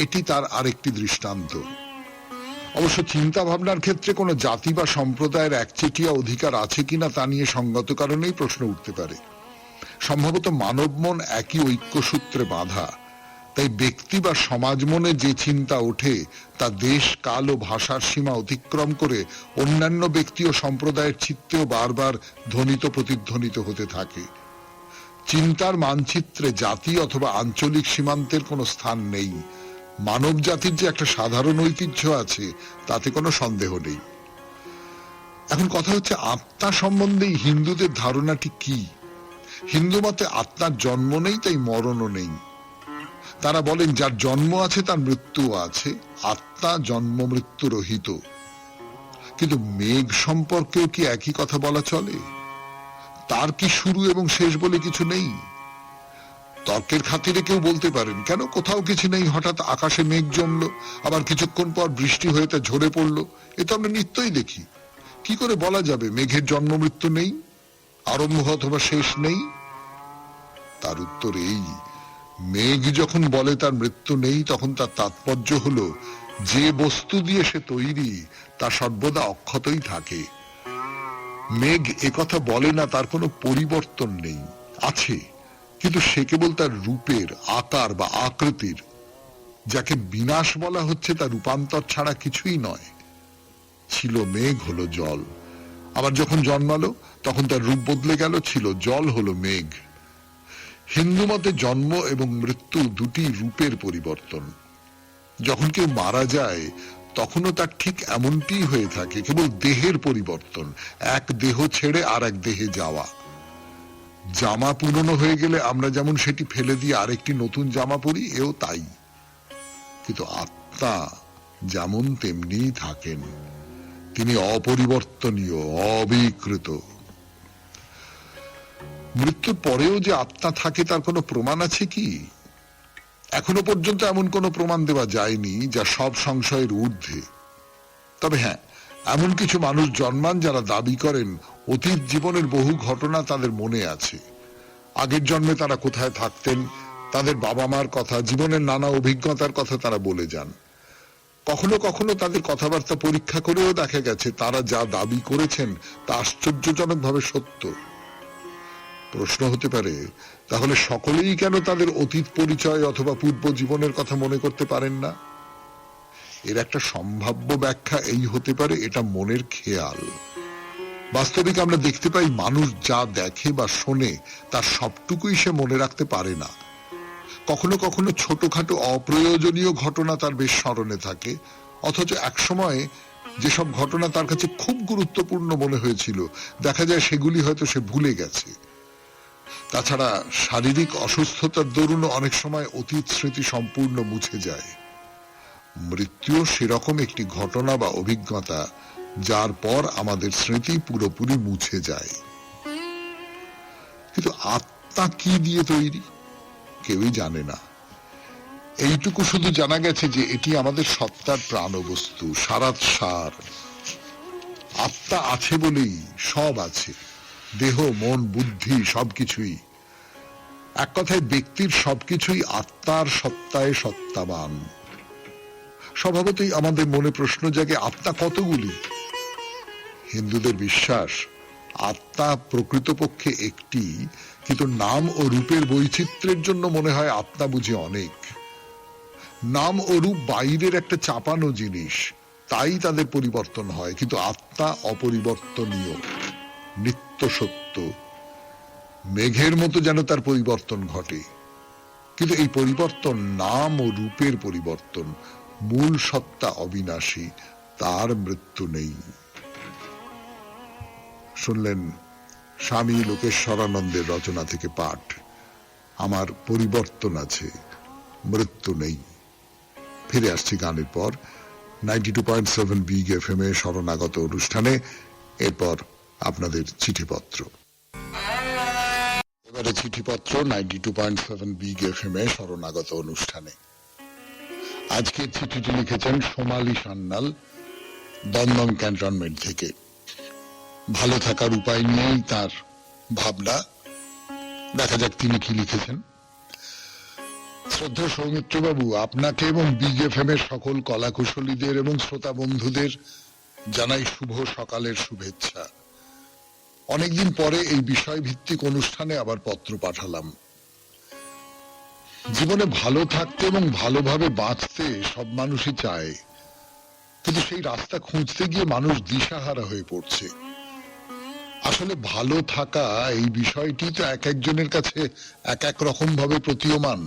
এটি তার আরেকটি দৃষ্টান্ত। অবশ্য চিন্তা ভাবনার ক্ষেত্রে কোনো জাতি বা সম্প্রদায়ের একচেটিয়া অধিকার আছে কিনা তা নিয়ে সঙ্গত কারণেই প্রশ্ন উঠতে পারে। সম্ভবত মানব মন একই ঐক্যসূত্রে বাঁধা, তাই ব্যক্তি বা সমাজ মনে যে চিন্তা ওঠে তা দেশ কাল ও ভাষার সীমা অতিক্রম করে অন্যান্য ব্যক্তি ও সম্প্রদায়ের চিত্তেও বারবার ধ্বনিত প্রতিধ্বনিত হতে থাকে। চিন্তার মানচিত্রে জাতি অথবা আঞ্চলিক সীমান্তের কোনো স্থান নেই। মানব জাতির যে একটা সাধারণ ঐতিহ্য আছে তাতে কোনো সন্দেহ নেই। এখন কথা হচ্ছে আত্মা সম্বন্ধে হিন্দুদের ধারণাটি কি? হিন্দু মতে আত্মার জন্ম নেই, তাই মরণও নেই। তারা বলেন যার জন্ম আছে তার মৃত্যু আছে, আত্মা জন্ম মৃত্যু রহিত। কিন্তু মেঘ সম্পর্কেও কি একই কথা বলা চলে? তার কি শুরু এবং শেষ বলে কিছু নেই? তর্কের খাতিরে কেউ বলতে পারেন কেন কোথাও কিছু নেই, হঠাৎ আকাশে মেঘ জমলো, আবার কিছুক্ষণ পর বৃষ্টি হয়ে তা ঝরে পড়লো, এ তো আমরা নিত্যই দেখি। কি করে বলা যাবে মেঘের জন্ম মৃত্যু নেই, আরম্ভ অথবা শেষ নেই? তার উত্তর এই, মেঘ যখন বলে তার মৃত্যু নেই তখন তার তাৎপর্য হলো যে বস্তু দিয়ে সে তৈরি তা সর্বদা অক্ষতই থাকে। মেঘ একথা বলে না তার কোনো পরিবর্তন নেই, আছে, কিন্তু সে কেবল তার রূপের, আকার বা আকৃতির। যাকে বিনাশ বলা হচ্ছে তার রূপান্তর ছাড়া কিছুই নয়। ছিল মেঘ, হলো জল, আবার যখন জন্মালো তখন তার রূপ বদলে গেল, ছিল জল হলো মেঘ। হিন্দু মতে জন্ম এবং মৃত্যু দুটি রূপের পরিবর্তন। যখন কেউ মারা যায় তখনও তার ঠিক এমনটি হয়ে থাকে, কেবল দেহের পরিবর্তন, এক দেহ ছেড়ে আর এক দেহে যাওয়া। জামা পুরনো হয়ে গেলে আমরা যেমন সেটি ফেলে দিয়ে আরেকটি নতুন জামা পরি, এও তাই। কিন্তু আত্মা যেমন তেমনি থাকেন, তিনি অপরিবর্তনীয়, অবিকৃত। মৃত্যুর পরেও যে আত্মা থাকে তার কোনো প্রমাণ আছে কি? এখনো পর্যন্ত এমন কোনো প্রমাণ দেওয়া যায়নি যা সব সংশয়ের ঊর্ধ্বে। তবে হ্যাঁ, এমন কিছু মানুষ জন্মান যারা দাবি করেন অতীত জীবনের বহু ঘটনা তাদের মনে আছে। আগের জন্মে তারা কোথায় থাকতেন, তাদের বাবা মার কথা, জীবনের নানা অভিজ্ঞতার কথা তারা বলে যান। কখনো কখনো তাদের কথাবার্তা পরীক্ষা করেও দেখা গেছে তারা যা দাবি করেছেন তা আশ্চর্যজনকভাবে সত্য। প্রশ্ন হতে পারে, তাহলে সকলেই কেন তাদের অতীত পরিচয় অথবা পূর্ব জীবনের কথা মনে করতে পারেন না? এর একটা সম্ভাব্য ব্যাখ্যা এই হতে পারে, এটা মনের খেয়াল। বাস্তবিক আমরা দেখতে পাই মানুষ যা দেখে বা শোনে তার সবটুকুই সে মনে রাখতে পারে না। কখনো কখনো ছোটখাটো অপ্রয়োজনীয় ঘটনা তার বেশ স্মরণে থাকে, অথচ একসময় যেসব ঘটনা তার কাছে খুব গুরুত্বপূর্ণ মনে হয়েছিল দেখা যায় সেগুলি হয়তো সে ভুলে গেছে। তাছাড়া শারীরিক অসুস্থতার দরুন অনেক সময় অতীত স্মৃতি সম্পূর্ণ মুছে যায়। মৃত্যুও সেরকম একটি ঘটনা বা অভিজ্ঞতা যার পর আমাদের স্মৃতি পুরোপুরি মুছে যায়। কিন্তু আত্মা কি দিয়ে তৈরি কেউই জানে না। এইটুকু শুধু জানা গেছে যে এটি আমাদের সত্তার প্রাণবস্তু, সারাৎসার। আত্মা আছে বলেই সব আছে, দেহ, মন, বুদ্ধি সবকিছুই। এক কথায় ব্যক্তির সবকিছুই আত্মার সত্তায় সত্তাবান। স্বভাবতই আমাদের মনে প্রশ্ন জাগে, আত্মা কতগুলি? হিন্দুদের বিশ্বাস আত্মা প্রকৃতপক্ষে একটি, কিন্তু নাম ও রূপের বৈচিত্র্যের জন্য মনে হয় আত্মা বুঝি অনেক। নাম ও রূপ বাইরের একটা চাপানো জিনিস, তাই তাদের পরিবর্তন হয়, কিন্তু আত্মা অপরিবর্তনীয়, নিত্য সত্য। মেঘের মতো যেন তার পরিবর্তন ঘটে, কিন্তু এই পরিবর্তন নাম ও রূপের পরিবর্তন। মূল সত্তা অবিনাশী, তার মৃত্যু নেই। শুনলেন স্বামী লোকেশ্বরানন্দের রচনা থেকে পাঠ, আমার পরিবর্তন আছে, মৃত্যু নেই। ফিরে আসছি গানের পর 92.7 বিগ এফএম এ শরণাগত অনুষ্ঠানে। এরপর আপনাদের চিঠিপত্র। এবারে চিঠিপত্র 92.7 বিগ এফএম এ শরণাগত অনুষ্ঠানে। আজকে চিঠিটি লিখেছেন সোমালি সান্যাল, দমদম ক্যান্টনমেন্ট থেকে। ভালো থাকার উপায় নিয়েই তার ভাবনা। দেখা যাক তিনি কি লিখেছেন। শ্রদ্ধা সৌমিত্র বাবু, আপনাকে এবং বিগ এফএম এর সকল কলাকুশলীদের এবং শ্রোতা বন্ধুদের জানাই শুভ সকালের শুভেচ্ছা। অনেকদিন পরে এই বিষয় ভিত্তিক অনুষ্ঠানে আবার পত্র পাঠালাম। জীবনে ভালো থাকতে এবং ভালোভাবে বাঁচতে সব মানুষই চায়, কিন্তু সেই রাস্তা খুঁজতে গিয়ে মানুষ দিশাহারা হয়ে পড়ছে। আসলে ভালো থাকা এই বিষয়টি তো এক একজনের কাছে এক এক রকম ভাবে প্রতীয়মান।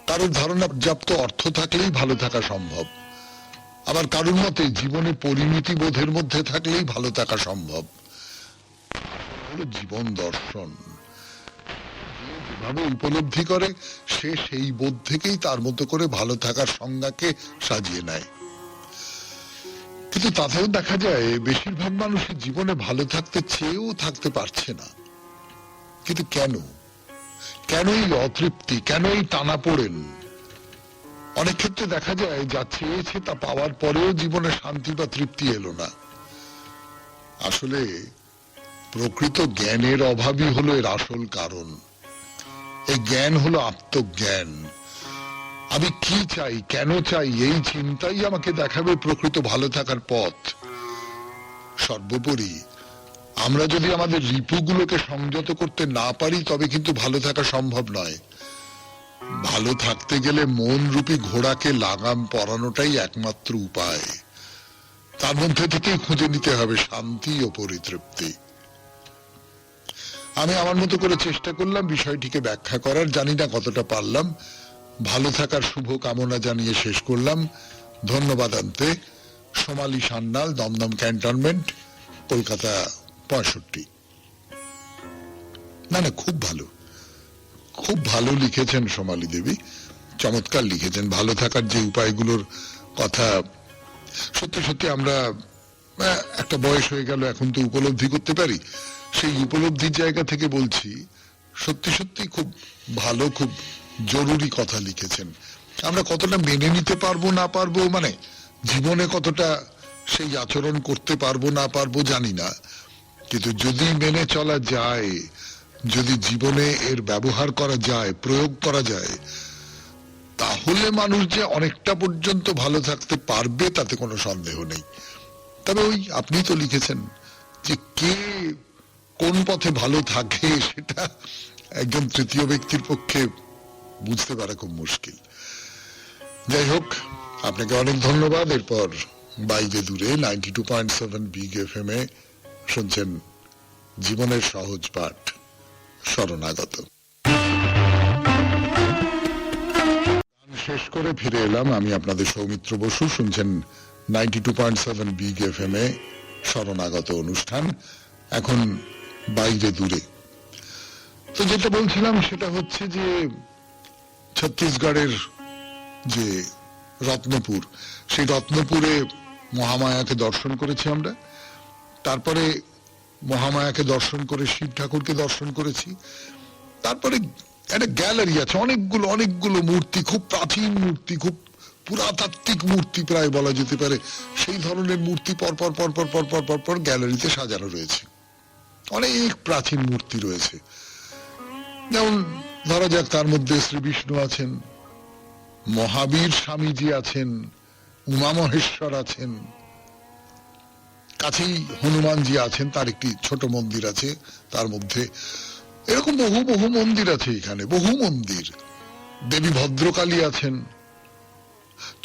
কারোর ধারণা পর্যাপ্ত অর্থ থাকলেই ভালো থাকা সম্ভব, আবার কারোর মতে জীবনে পরিমিতি বোধের মধ্যে থাকলেই ভালো থাকা সম্ভব। হলো জীবন দর্শন। যেভাবে উপলব্ধি করে সে সেই বোধ থেকেই তার মতো করে ভালো থাকার সংজ্ঞাকে সাজিয়ে নেয়। কিন্তু তাতেও দেখা যায় বেশিরভাগ মানুষের জীবনে ভালো থাকতে চেয়েও থাকতে পারছে না। কিন্তু কেন? কেন এই অতৃপ্তি, কেন এই টানাপোড়েন? অনেক ক্ষেত্রে দেখা যায় যা চেয়েছে তা পাওয়ার পরেও জীবনে শান্তি বা তৃপ্তি এলো না। আসলে প্রকৃত জ্ঞানের অভাবই হলো এর আসল কারণ। এই জ্ঞান হলো আত্মজ্ঞান। আমি কি চাই, কেন চাই, এই চিন্তাই আমাকে দেখাবে প্রকৃত ভালো থাকার পথ। সর্বোপরি আমরা যদি আমাদের রিপুগুলোকে সংযত করতে না পারি তবে কিন্তু ভালো থাকা সম্ভব নয়। ভালো থাকতে গেলে মন রূপী ঘোড়াকে লাগাম পরানোটাই একমাত্র উপায়। তার মধ্যে থেকেই খুঁজে নিতে হবে শান্তি ও পরিতৃপ্তি। আমি আমার মতো করে চেষ্টা করলাম বিষয়টিকে ব্যাখ্যা করার, জানি না কতটা পারলাম। ভালো থাকার শুভ কামনা জানিয়ে শেষ করলাম। ধন্যবাদ আনতে সোমালি সান্যাল, দমদম ক্যান্টনমেন্ট, কলকাতা 65। না, খুব ভালো, খুব ভালো লিখেছেন সোমালি দেবী, চমৎকার লিখেছেন। ভালো থাকার যে উপায়গুলোর কথা সত্যি সত্যি আমরা একটা বয়স হয়ে গেল, এখন তো উপলব্ধি করতে পারি। সেই উপলব্ধির জায়গা থেকে বলছি, সত্যি সত্যি খুব ভালো, খুব জরুরি কথা লিখেছেন। আমরা কতটা মেনে নিতে পারবো না পারবো, মানে জীবনে কতটা সেই আচরণ করতে পারবো না পারবো জানি না, কিন্তু যদি মেনে চলা যায়, যদি জীবনে এর ব্যবহার করা যায়, প্রয়োগ করা যায়, তাহলে মানুষ যে অনেকটা পর্যন্ত ভালো থাকতে পারবে তাতে কোনো সন্দেহ নেই। তবে ওই আপনি তো লিখেছেন যে কে কোন পথে ভালো থাকে সেটা একজন তৃতীয় ব্যক্তির পক্ষে বুঝতে পারা খুব মুশকিল। যাই হোক, আপনাকে অনেক ধন্যবাদ। এরপর বাইরে দূরে 92.7 বিগ এফএম এ শুনছেন জীবনের সহজ পাঠ, শরণাগত। শেষ করে ফিরে এলাম। আমি আপনাদের সৌমিত্র বসু, শুনছেন 92.7 বিগ এফএম এ শরণাগত অনুষ্ঠান। এখন বাইরে দূরে। তো যেটা বলছিলাম সেটা হচ্ছে যে ছত্তিশগড়ের যে রত্নপুর, সেই রত্নপুরে মহামায়াকে দর্শন করেছি আমরা। তারপরে মহামায়াকে দর্শন করে শিব ঠাকুরকে দর্শন করেছি। তারপরে একটা গ্যালারি আছে, অনেকগুলো অনেকগুলো মূর্তি, খুব প্রাচীন মূর্তি, খুব পুরাতাত্ত্বিক মূর্তি প্রায় বলা যেতে পারে। সেই ধরনের মূর্তি পরপর পরপর পরপর পরপর গ্যালারিতে সাজানো রয়েছে। অনেক প্রাচীন মূর্তি রয়েছে। যেমন ধরা যাক তার মধ্যে শ্রী বিষ্ণু আছেন, মহাবীর স্বামীজি আছেন, উমা মহেশ্বর আছেন, কাছেই হনুমানজি আছেন, তার একটি ছোট মন্দির আছে তার মধ্যে। এরকম বহু বহু মন্দির আছে এখানে, বহু মন্দির। দেবী ভদ্রকালী আছেন,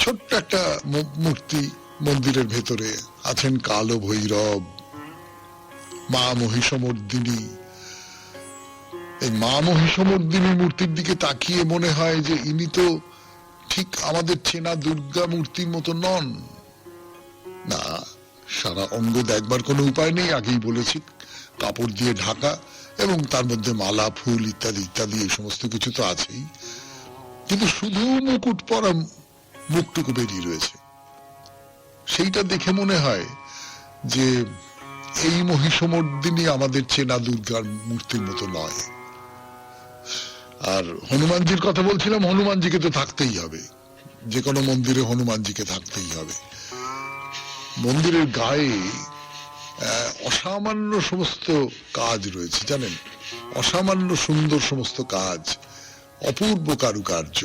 ছোট্ট একটা মূর্তি মন্দিরের ভেতরে আছেন। কালো ভৈরব, মা মহিষমর্দিনী। এই মা মহিষমর্দিনী মূর্তির দিকে তাকিয়ে মনে হয় যে ইনি তো ঠিক আমাদের চেনা দুর্গা মূর্তির মতো নন। না, সারা অঙ্গ দেখবার কোনো উপায় নেই, আগেই বলেছি, কাপড় দিয়ে ঢাকা এবং তার মধ্যে মালা ফুল ইত্যাদি ইত্যাদি এই সমস্ত কিছু তো আছেই, কিন্তু শুধু মুকুট পরা মুখটুকু বেরিয়ে রয়েছে। সেইটা দেখে মনে হয় যে এই মহিষমর্দিনী আমাদের চেনা দুর্গার মূর্তির মতো নয়। আর হনুমানজির কথা বলছিলাম, হনুমানজিকে তো থাকতেই হবে, যে কোনো মন্দিরে হনুমানজিকে থাকতেই হবে। মন্দিরের গায়ে অসামান্য সমস্ত কাজ রয়েছে, জানেন, অসামান্য সুন্দর সমস্ত কাজ, অপূর্ব কারুকার্য।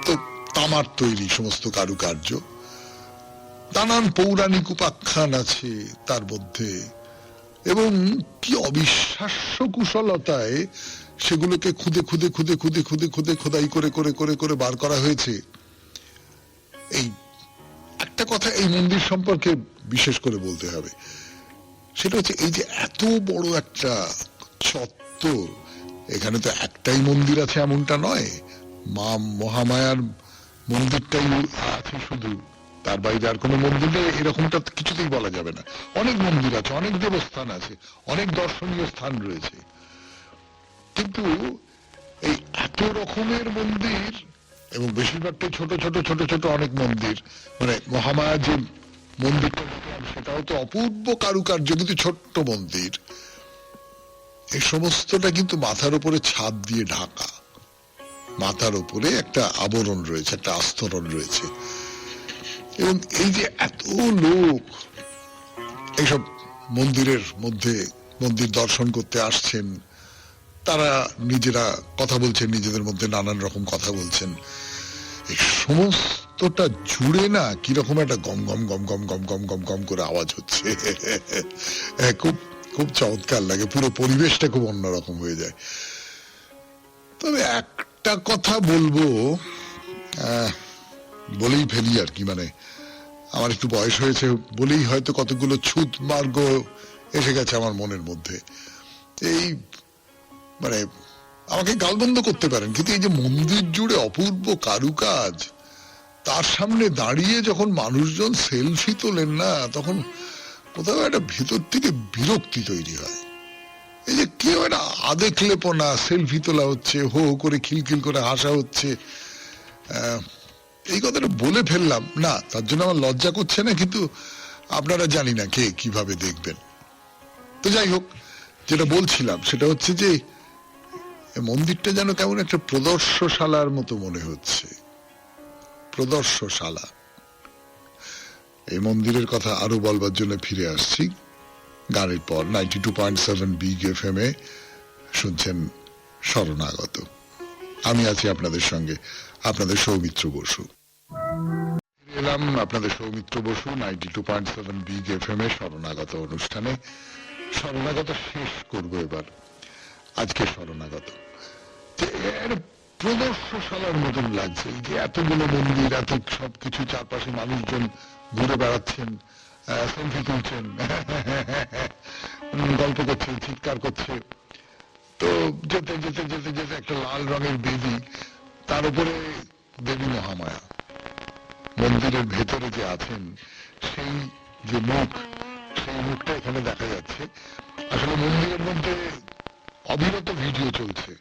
তো তামার তৈরি সমস্ত কারুকার্য, নানান পৌরাণিক উপাখ্যান আছে তার মধ্যে, এবং কি অবিশ্বাস্য কুশলতায় সেগুলোকে খুদে খুদে খুদে খুদে খুদে খুদে খোদাই করে করে করে করে বার করা হয়েছে। এই একটা কথা এই মন্দির সম্পর্কে বিশেষ করে বলতে হবে, সেটা হচ্ছে এই যে এত বড় একটা চত্বর, এখানে তো একটাই মন্দির আছে এমনটা নয়। মা মহামায়ার মন্দিরটাই আছে শুধু, তার বাইরে আর কোনো মন্দির নেই এরকমটা কিছুতেই বলা যাবে না। অনেক মন্দির আছে, অনেক দেবস্থান আছে, অনেক দর্শনীয় স্থান রয়েছে, কিন্তু এই এত রকমের মন্দির এবং বেশিরভাগটাই ছোট ছোট ছোট ছোট অনেক মন্দির, মানে মহামায়া যে মন্দিরটা দেখলাম সেটাও তো অপূর্ব কারুকার্য, কিন্তু ছোট্ট মন্দির। এই সমস্তটা কিন্তু মাথার উপরে ছাদ দিয়ে ঢাকা, মাথার উপরে একটা আবরণ রয়েছে, একটা আস্তরণ রয়েছে। এবং এই যে এত লোক এইসব মন্দিরের মধ্যে মন্দির দর্শন করতে আসছেন, তারা নিজেরা কথা বলছেন, নিজেদের মধ্যে নানান রকম কথা বলছেন, এই সমস্তটা জুড়ে না কিরকম একটা গম গম গম গম গম গম গম গম করে আওয়াজ হচ্ছে। খুব খুব চমৎকার লাগে, পুরো পরিবেশটা খুব অন্যরকম হয়ে যায়। তবে একটা কথা বলবো, বলেই ফেলি আর কি, মানে আমার একটু বয়স হয়েছে বলেই হয়তো কতগুলো ছুত মার্গ এসে গেছে আমার মনের মধ্যে। এই মানে আমাকে গালবন্ধ করতে পারেন, কিন্তু এই যে মন্দির জুড়ে অপূর্ব কারুকাজ, তার সামনে দাঁড়িয়ে যখন মানুষজন সেলফি তোলেন না, তখন কোথাও একটা ভেতর থেকে বিরক্তি তৈরি হয়। এই যে কেউ একটা আদেকলেপনা, সেলফি তোলা হচ্ছে, হো হো করে খিলখিল করে হাসা হচ্ছে, এই কথাটা বলে ফেললাম না, তার জন্য আমার লজ্জা করছে না, কিন্তু আপনারা জানি না কে কিভাবে দেখবেন। তো যাই হোক, যেটা বলছিলাম সেটা হচ্ছে যে মন্দিরটা যেন কেমন একটা প্রদর্শনশালার মতো মনে হচ্ছে, প্রদর্শনশালা। এই মন্দিরের কথা আরো বলবার জন্য ফিরে আসছি গানের পর। 92.7 বিগ এফএম এ শুনছেন শরণাগত। আমি আছি আপনাদের সঙ্গে, আপনাদের সৌমিত্র বসু। এলাম আপনাদের সৌমিত্র বসু 92.7 বিগ এফএম এ শরণাগত অনুষ্ঠানে। শরণাগত শেষ করবো এবার। আজকে শরণাগত প্রদর্শনশালার মতন লাগছে, এই যে এতগুলো মন্দির, এত সবকিছু, চারপাশে মানুষজন ঘুরে বেড়াচ্ছেন, সেলফি তুলছেন, গল্প করছে, চিৎকার করছে। তো যেতে যেতে যেতে যেতে একটা লাল রঙের বেদি, তার উপরে দেবী মহামায়া মন্দিরের ভেতরে যে আছেন, সেই যে মুখ, সেই মুখটা এখানে দেখা যাচ্ছে। আসলে মন্দিরের মধ্যে অবিরত ভিডিও চলছে,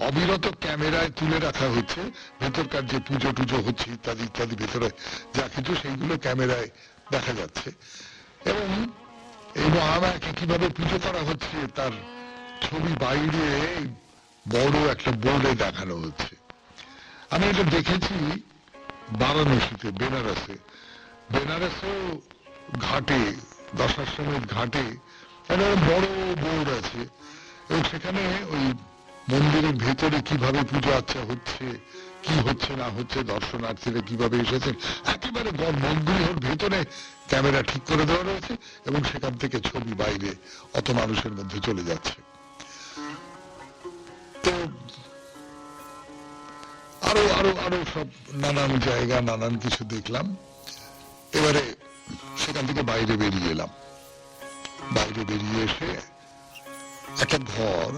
অবিরত ক্যামেরায় তুলে রাখা হচ্ছে ভেতরকার যে পুজো টুজো হচ্ছে ইত্যাদি ইত্যাদি, ভেতরে যা কিছু সেইগুলো ক্যামেরায় দেখা যাচ্ছে। এবং এই মহামায়াকে কিভাবে পুজো করা হচ্ছে তার ছবি বাইরে বড় একটা বোর্ডে দেখানো হচ্ছে। আমি এটা দেখেছি বারাণসীতে, বেনারসেও ঘাটে, দশাশ্রমের ঘাটে একটা বড় বোর্ড আছে, এবং সেখানে ওই মন্দিরের ভেতরে কিভাবে পুজো আচ্ছা হচ্ছে, কি হচ্ছে না হচ্ছে, দর্শনার্থীরা কিভাবে এসেছেন, একেবারে মন্দিরের ভেতরে ক্যামেরা ঠিক করে দেওয়া রয়েছে, এবং সেখান থেকে ছবি বাইরে অত মানুষের মধ্যে চলে যাচ্ছে। তো আরো আরো আরো সব নানান জায়গা, নানান কিছু দেখলাম। এবারে সেখান থেকে বাইরে বেরিয়ে এলাম। বাইরে বেরিয়ে এসে একটা ঘর,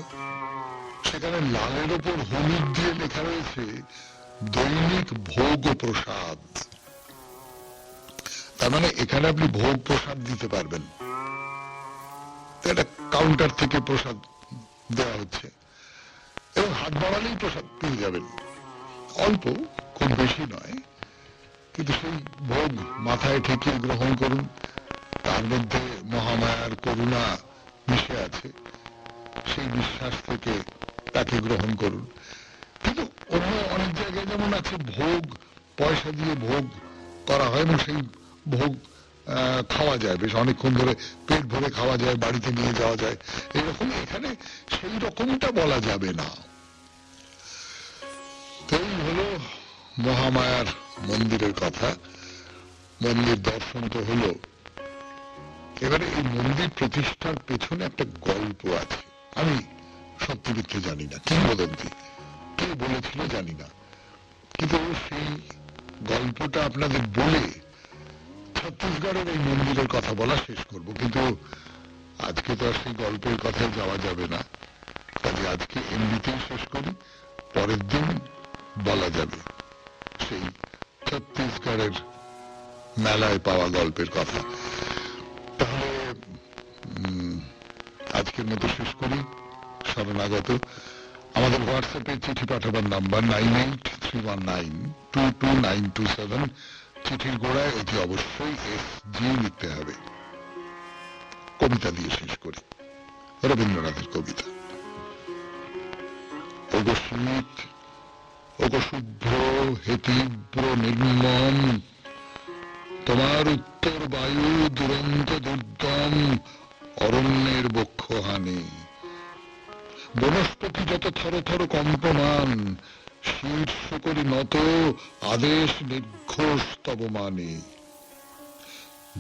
সেখানে লালের ওপর হলুদ দিয়ে লেখা রয়েছে দৈনিক ভোগ ও প্রসাদ। তার মানে এখানে আপনি ভোগ প্রসাদ দিতে পারবেন, একটা কাউন্টার থেকে প্রসাদ দেওয়া হচ্ছে, এবং হাত বাড়ালেই প্রসাদ পেয়ে যাবেন। অল্প, খুব বেশি নয়, কিন্তু সেই ভোগ মাথায় ঠেকিয়ে গ্রহণ করুন। তার মধ্যে মহামায়ার করুণা মিশে আছে, সেই বিশ্বাস থেকে তাকে গ্রহণ করুন। কিন্তু অন্য অনেক জায়গায় যেমন আছে ভোগ পয়সা দিয়ে ভোগ করা হয়, এবং সেই ভোগ খাওয়া যায়, বেশ অনেকক্ষণ ধরে পেট ভরে খাওয়া যায়, বাড়িতে নিয়ে যাওয়া যায়, এরকম এখানে সেই রকমটা বলা যাবে না। এই হলো মহামায়ার মন্দিরের কথা। মন্দির দর্শন তো হলো। এবারে এই মন্দির প্রতিষ্ঠার পেছনে একটা গল্প আছে। আমি সত্যি মিথ্যে জানি না, কিংবদন্তি, কে বলেছিল জানি না, কিন্তু সেই গল্পটা আপনাদের বলে ছত্তিশগড়ের এই মন্দিরের কথা বলা শেষ করব। কিন্তু আজকে তো আর সেই গল্পের কথায় যাওয়া যাবে না, কাজে আজকে এমনিতেই শেষ করি, পরের দিন বলা যাবে সেই ছত্তিশগড়ের মেলায় পাওয়া গল্পের কথা। তাহলে আজকের মতো শেষ করি। শরণাগত আমাদের হোয়াটসঅ্যাপে চিঠি পাঠাবার নাম্বার 9831922927। চিঠির গোড়ায় অতি অবশ্যই SG লিখতে হবে। কবিতা দিয়ে শেষ করি, রবীন্দ্রনাথের কবিতা। ওগো শীত, ওগো শুভ্র হে তীব্র নির্মম, তোমার উত্তর বায়ু দুরন্ত দুর্দম অরণ্যের বক্ষহানি। বনস্পতি যত থর থর কম্পমান, শীর্ষ করি নত আদেশ নির্ঘোষ তব মানে।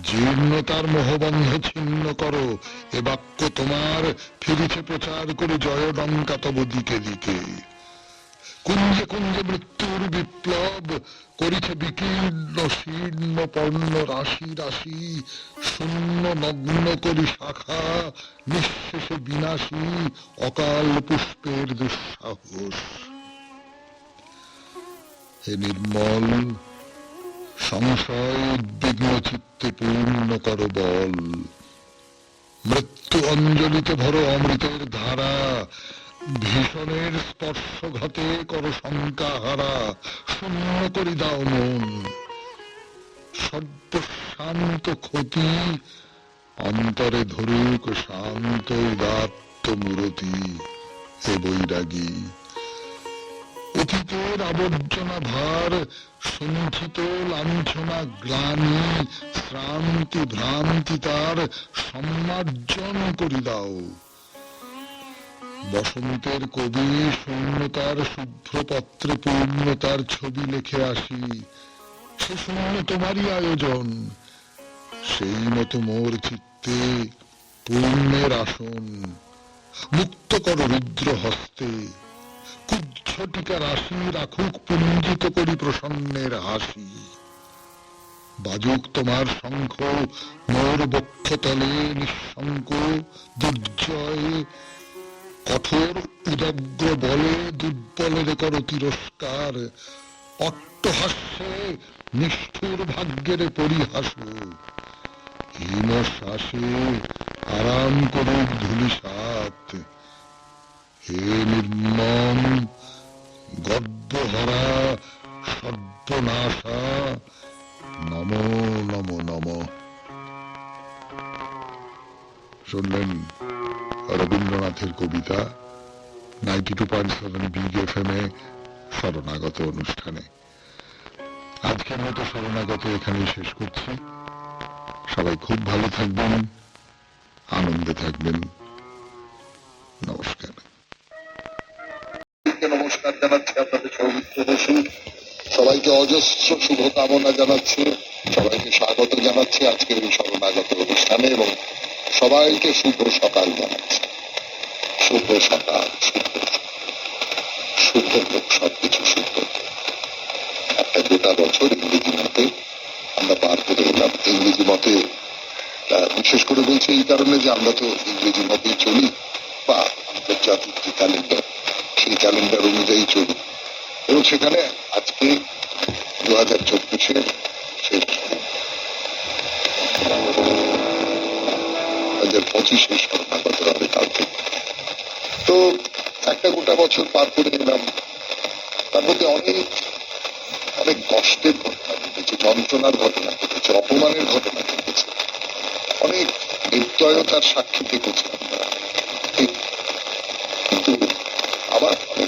জীর্ণতার মোহবন্ধ ছিন্ন করো, এ বাক্য তোমার ফিরিছে প্রচার করে জয়ডঙ্কা তব দিকে দিকে। কুঞ্জে কুঞ্জে মৃত্যুর বিপ্লব করিছে বিকীর্ণ শীর্ণ পর্ণ রাশি রাশি, শূন্য নগ্ন করি শাখা নিঃশেষে বিনাশী অকাল পুষ্পের দুঃসাহস। হে নির্মল, সংশয় উদ্বিগ্ন চিত্তে পূর্ণ কর বল। মৃত্যু অঞ্জলিতে ভরো অমৃতের ধারা, ভীষণের স্পর্শঘাতে কর শঙ্কা হারা। শূন্য করি দাও মন, সর্বশান্ত ক্ষতি অন্তরে ধরুক শান্ত উদাত্ত মূরতি। হে বৈরাগী, অতীতের আবর্জনা ভার সঞ্চিত লাঞ্ছনা গ্লানি শ্রান্তি ভ্রান্তি তার সম্মার্জন করি দাও। বসন্তের কবি শূন্যতার শুভ্র পত্রে পূর্ণতার ছবি লিখে আসি। সে শূন্য তোমারই আয়োজন, সেই মতো মোর চিত্তে পূর্ণের আসন। মুক্ত কর রুদ্র হস্তে, কুজ্ঝটিকা রাশি রাখুক পুঞ্জিত করি প্রসন্নের হাসি। বাজুক তোমার শঙ্খ মোর বক্ষতলে নিঃশঙ্ক দুর্জয়। কঠোর উদগ্র বলে দুর্বলের কর তিরস্কার, অট্টহাস্যে নিষ্ঠুর ভাগ্যের পরিহাস, হীন শ্বাসে আরাম করুক ধূলিসাৎ। হে নির্মম গদ্যহরা সর্বনাশা, নমো নমো নমঃ। শুনলেন রবীন্দ্রনাথের কবিতা 92.7 বিগ FM এ শরণাগত অনুষ্ঠানে। আজকের মতো শরণাগত এখানেই শেষ করছি। সবাই খুব ভালো থাকবেন, আনন্দে থাকবেন। নমস্কার। নমস্কার জানাচ্ছি আপনাদের সৌমিত্র বসু। সবাইকে অজস্র শুভকামনা জানাচ্ছি, সবাইকে স্বাগত জানাচ্ছি আজকের এই শরণাগত অনুষ্ঠানে এবং সবাইকে শুভ সকাল জানাচ্ছি। শুভ সকাল, শুভ হোক, সবকিছু শুভ। একটা গোটা বছর ইংরেজি মতে আমরা পার করে এলাম। ইংরেজি মতে বিশেষ করে বলছি এই কারণে যে আমরা তো ইংরেজি মতেই চলি, বা আন্তর্জাতিক যে ক্যালেন্ডার সেই ক্যালেন্ডার অনুযায়ী চলি, এবং সেখানে আজকে 2024 শেষ 2025 শরণাগত হবে কালকে। তো একটা গোটা বছর পার করে এলাম, তার মধ্যে অনেক অনেক কষ্টের ঘটনা ঘটেছে, যন্ত্রণার ঘটনা ঘটেছে, অপমানের ঘটনা ঘটেছে, অনেক নির্দয়তার সাক্ষী থেকেছে আমরা, ঠিক। কিন্তু আবার অনেক